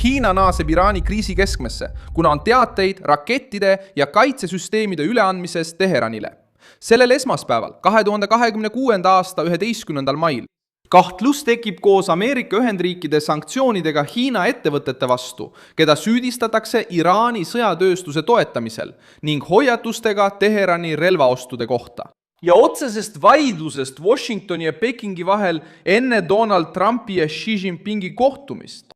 Hiina naaseb Iraani kriisi keskmesse, kuna on teateid rakettide ja kaitsesüsteemide üleandmisest Teheranile. Sellel esmaspäeval, 2026. aasta 11. mail, kahtlus tekib koos Ameerika Ühendriikide sanktsioonidega Hiina ettevõtete vastu, keda süüdistatakse Iraani sõjatööstuse toetamisel ning hoiatustega Teherani relvaostude kohta. Ja otsesest vaidlusest Washingtoni ja Pekingi vahel enne Donald Trumpi ja Xi Jinpingi kohtumist.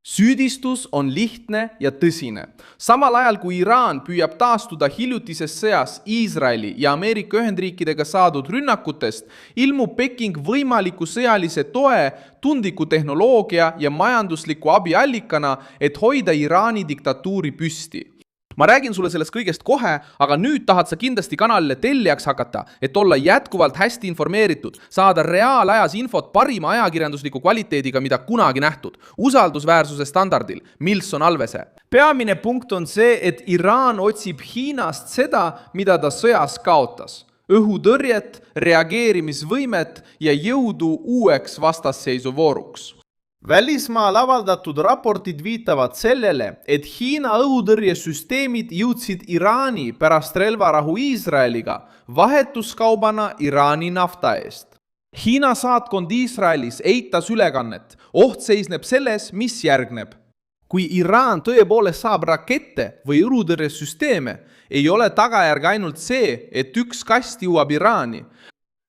Süüdistus on lihtne ja tõsine. Samal ajal kui Iraan püüab taastuda hiljutises sõjas Iisraeli ja Ameerika Ühendriikidega saadud rünnakutest, ilmub Peking võimaliku sõjalise toe, tundliku tehnoloogia ja majandusliku abiallikana, et hoida Iraani diktatuuri püsti. Ma räägin sulle sellest kõigest kohe, aga nüüd tahad sa kindlasti kanalile tellijaks hakata, et olla jätkuvalt hästi informeeritud, saada reaalajas infot parima ajakirjandusliku kvaliteediga, mida kunagi nähtud, usaldusväärsuse standardil, Milson Alvese. Peamine punkt on see, et Iraan otsib Hiinast seda, mida ta sõjas kaotas. Õhutõrjet, reageerimisvõimet ja jõudu uueks vastasseisu vooruks. Välismaal avaldatud raportid viitavad sellele, et Hiina õhutõrjesüsteemid jõudsid Iraani pärast relvarahu Iisraeliga vahetuskaubana Iraani nafta eest. Hiina saatkond Iisraelis eitas ülekannet. Oht seisneb selles, mis järgneb. Kui Iraan tõepoolest saab rakette või õhutõrjesüsteeme, ei ole tagajärg ainult see, et üks kast jõuab Iraani.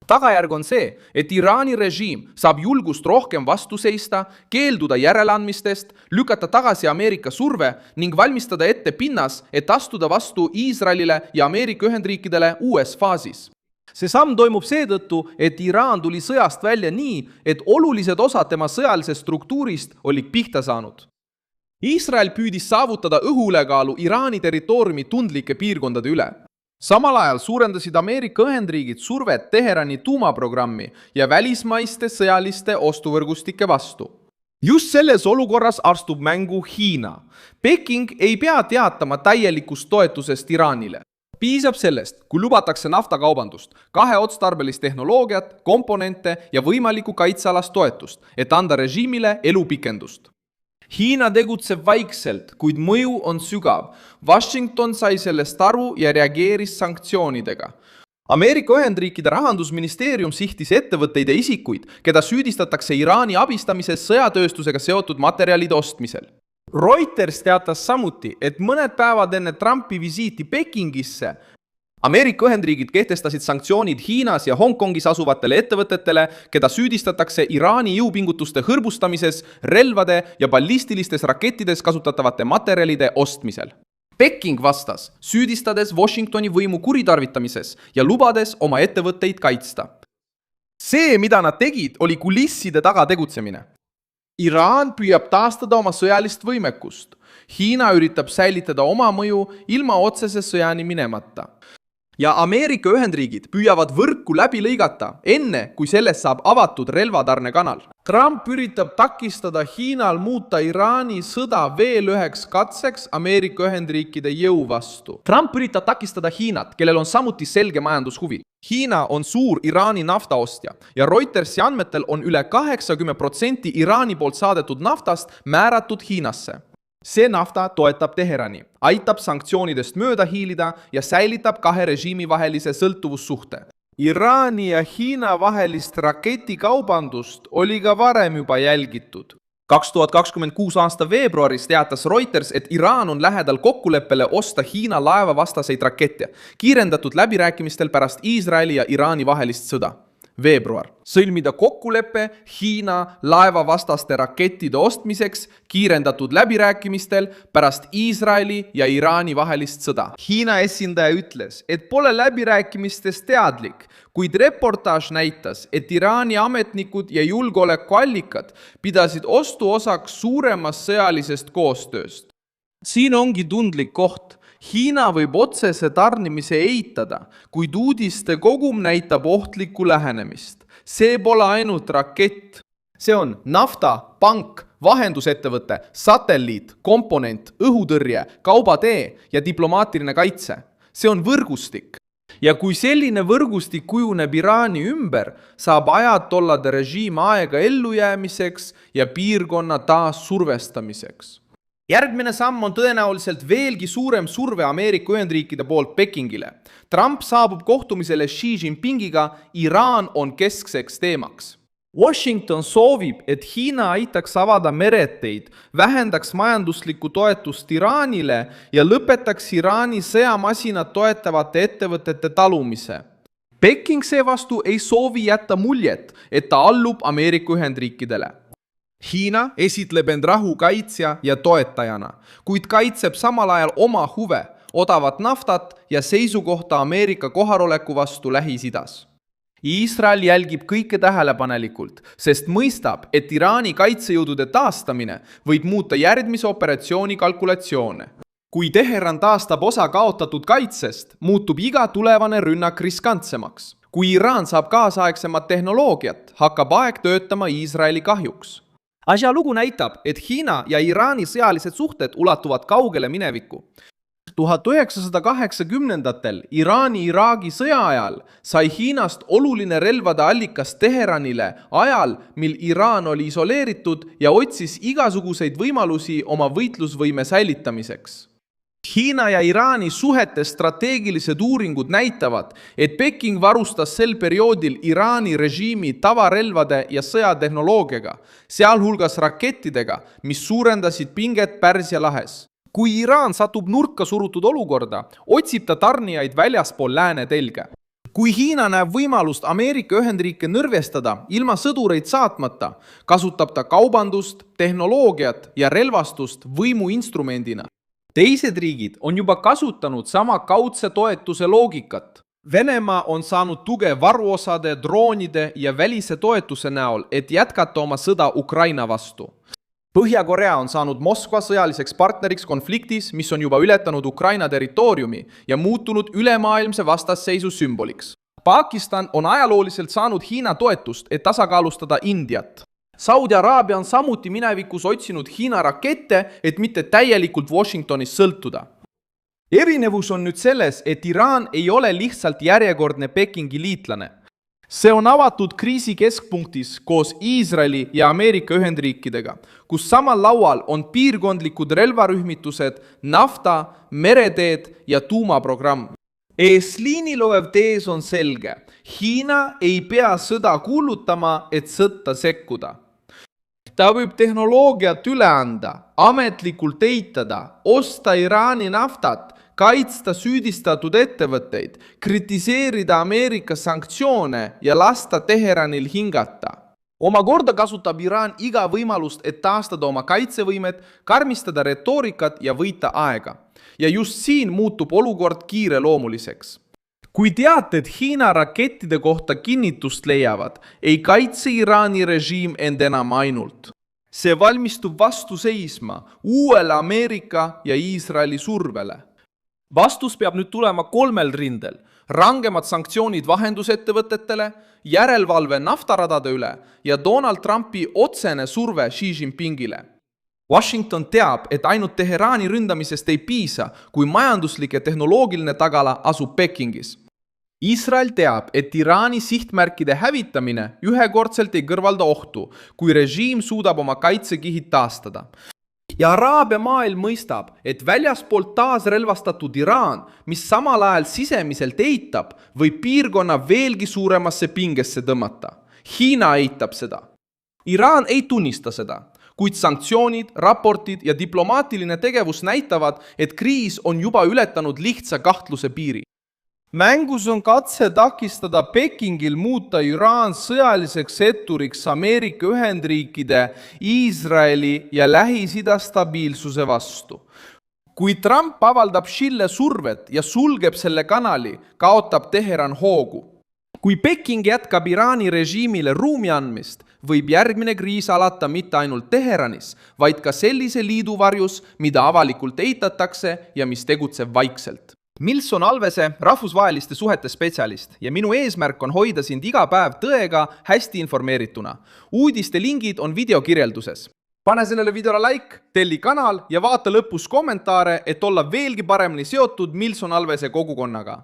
Tagajärg on see, et Iraani režiim saab julgust rohkem vastu seista, keelduda järeleandmistest, lükata tagasi Ameerika surve ning valmistada ette pinnas, et astuda vastu Iisraelile ja Ameerika Ühendriikidele uues faasis. See samm toimub seetõttu, et Iraan tuli sõjast välja nii, et olulised osad tema sõjalisest struktuurist olid pihta saanud. Iisrael püüdis saavutada õhuülekaalu Iraani territooriumi tundlike piirkondade üle. Samal ajal suurendasid Ameerika Ühendriigid survet Teherani tuumaprogrammi ja välismaiste sõjaliste ostuvõrgustike vastu. Just selles olukorras astub mängu Hiina. Peking ei pea teatama täielikust toetusest Iraanile. Piisab sellest, kui lubatakse naftakaubandust, kaheotstarbelist tehnoloogiat, komponente ja võimalikku kaitsealast toetust, et anda režiimile elupikendust. Hiina tegutseb vaikselt, kuid mõju on sügav. Washington sai sellest aru ja reageeris sanktsioonidega. Ameerika Ühendriikide rahandusministeerium sihtis ettevõtteid ja isikuid, keda süüdistatakse Iraani abistamises sõjatööstusega seotud materjalide ostmisel. Reuters teatas samuti, et mõned päevad enne Trumpi visiiti Pekingisse Ameerika Ühendriigid kehtestasid sanktsioonid Hiinas ja Hongkongis asuvatele ettevõtetele, keda süüdistatakse Iraani jõupingutuste hõrbustamises, relvade ja ballistilistes rakettides kasutatavate materjalide ostmisel. Peking vastas, süüdistades Washingtoni võimu kuritarvitamises ja lubades oma ettevõtteid kaitsta. See, mida nad tegid, oli kulisside taga tegutsemine. Iraan püüab taastada oma sõjalist võimekust. Hiina üritab säilitada oma mõju ilma otsese sõjani minemata. Ja Ameerika Ühendriigid püüavad võrku läbi lõigata, enne kui sellest saab avatud relvatarnekanal. Trump üritab takistada Hiinal muuta Iraani sõda veel üheks katseks Ameerika Ühendriikide jõu vastu. Trump üritab takistada Hiinat, kellel on samuti selge majandushuvi. Hiina on suur Iraani naftaostja ja Reutersi andmetel on üle 80% Iraani poolt saadetud naftast määratud Hiinasse. See nafta toetab Teherani, aitab sanktsioonidest mööda hiilida ja säilitab kahe režiimi vahelise sõltuvussuhte. Iraani ja Hiina vahelist raketikaubandust oli ka varem juba jälgitud. 2026. aasta veebruaris teatas Reuters, et Iraan on lähedal kokkuleppele osta Hiina laevavastaseid rakette, kiirendatud läbirääkimistel pärast Iisraeli ja Iraani vahelist sõda. Veebruar. Sõlmida kokkulepe Hiina laevavastaste rakettide ostmiseks kiirendatud läbirääkimistel pärast Iisraeli ja Iraani vahelist sõda. Hiina esindaja ütles, et pole läbirääkimistest teadlik, kuid reportaaž näitas, et Iraani ametnikud ja julgeolekuallikad pidasid ostuosaks suuremast sõjalisest koostööst. Siin ongi tundlik koht. Hiina võib otsese tarnimise eitada, kuid uudiste kogum näitab ohtlikku lähenemist. See pole ainult rakett. See on nafta, pank, vahendusettevõte, satelliit, komponent, õhutõrje, kaubatee ja diplomaatiline kaitse. See on võrgustik. Ja kui selline võrgustik kujuneb Iraani ümber, saab ajatollade režiim aega ellujäämiseks ja piirkonna taas survestamiseks. Järgmine samm on tõenäoliselt veelgi suurem surve Ameerika Ühendriikide poolt Pekingile. Trump saabub kohtumisele Xi Jinpingiga, Iraan on keskseks teemaks. Washington soovib, et Hiina aitaks avada mereteid, vähendaks majanduslikku toetust Iraanile ja lõpetaks Iraani sõjamasinat toetavate ettevõtete talumise. Peking seevastu ei soovi jätta muljet, et ta allub Ameerika Ühendriikidele. Hiina esitleb end rahukaitsja ja toetajana, kuid kaitseb samal ajal oma huve, odavat naftat ja seisukohta Ameerika kohaloleku vastu Lähis-Idas. Iisrael jälgib kõike tähelepanelikult, sest mõistab, et Iraani kaitsejõudude taastamine võib muuta järgmise operatsiooni kalkulatsioone. Kui Teheran taastab osa kaotatud kaitsest, muutub iga tulevane rünnak riskantsemaks. Kui Iraan saab kaasaegsemat tehnoloogiat, hakkab aeg töötama Iisraeli kahjuks. Asjalugu näitab, et Hiina ja Iraani sõjalised suhted ulatuvad kaugele minevikku. 1980-ndatel Iraani-Iraagi sõja ajal sai Hiinast oluline relvade allikas Teheranile ajal, mil Iraan oli isoleeritud ja otsis igasuguseid võimalusi oma võitlusvõime säilitamiseks. Hiina ja Iraani suhete strateegilised uuringud näitavad, et Peking varustas sel perioodil Iraani režiimi tavarelvade ja sõjatehnoloogiaga, sealhulgas rakettidega, mis suurendasid pinget Pärsia lahes. Kui Iraan satub nurka surutud olukorda, otsib ta tarnijaid väljaspool lääne telge. Kui Hiina näeb võimalust Ameerika Ühendriike nõrvestada ilma sõdureid saatmata, kasutab ta kaubandust, tehnoloogiat ja relvastust võimuinstrumendina. Teised riigid on juba kasutanud sama kaudse toetuse loogikat. Venemaa on saanud tuge varuosade, droonide ja välise toetuse näol, et jätkata oma sõda Ukraina vastu. Põhja-Korea on saanud Moskva sõjaliseks partneriks konfliktis, mis on juba ületanud Ukraina territooriumi ja muutunud ülemaailmse vastasseisu sümboliks. Pakistan on ajalooliselt saanud Hiina toetust, et tasakaalustada Indiat. Saudi Araabia on samuti minevikus otsinud Hiina rakette, et mitte täielikult Washingtonist sõltuda. Erinevus on nüüd selles, et Iraan ei ole lihtsalt järjekordne Pekingi liitlane. See on avatud kriisi keskpunktis koos Iisraeli ja Ameerika Ühendriikidega, kus samal laual on piirkondlikud relvarühmitused, nafta, mereteed ja tuumaprogramm. Eesliinil olev tees on selge. Hiina ei pea sõda kuulutama, et sõtta sekkuda. Ta võib tehnoloogiat üle anda, ametlikult eitada, osta Iraani naftat, kaitsta süüdistatud ettevõtteid, kritiseerida Ameerika sanktsioone ja lasta Teheranil hingata. Omakorda kasutab Iraan iga võimalust, et taastada oma kaitsevõimet, karmistada retoorikat ja võita aega. Ja just siin muutub olukord kiireloomuliseks. Kui teated Hiina rakettide kohta kinnitust leiavad, ei kaitse Iraani režiim end enam ainult. See valmistub vastu seisma uuele Ameerika ja Iisraeli survele. Vastus peab nüüd tulema 3 rindel. Rangemad sanktsioonid vahendusettevõtetele, järelevalve naftaradade üle ja Donald Trumpi otsene surve Xi Jinpingile. Washington teab, et ainult Teheraani ründamisest ei piisa, kui majanduslik ja tehnoloogiline tagala asub Pekingis. Iisrael teab, et Iraani sihtmärkide hävitamine ühekordselt ei kõrvalda ohtu, kui režiim suudab oma kaitsekihid taastada. Ja Araabia maailm mõistab, et väljaspoolt taasrelvastatud Iraan, mis samal ajal sisemiselt eitab, võib piirkonna veelgi suuremasse pingesse tõmmata. Hiina eitab seda. Iraan ei tunnista seda, kuid sanktsioonid, raportid ja diplomaatiline tegevus näitavad, et kriis on juba ületanud lihtsa kahtluse piiri. Mängus on katse takistada Pekingil muuta Iraan sõjaliseks etturiks Ameerika Ühendriikide, Iisraeli ja Lähis-Ida stabiilsuse vastu. Kui Trump avaldab Xile survet ja sulgeb selle kanali, kaotab Teheran hoogu. Kui Peking jätkab Iraani režiimile ruumi andmist, võib järgmine kriis alata mitte ainult Teheranis, vaid ka sellise liidu varjus, mida avalikult eitatakse ja mis tegutseb vaikselt. Milson Alvese, rahvusvaheliste suhete spetsialist ja minu eesmärk on hoida sind iga päev tõega hästi informeerituna. Uudiste lingid on videokirjelduses. Pane sellele videole like, telli kanal ja vaata lõpus kommentaare, et olla veelgi paremini seotud Milson Alvese kogukonnaga.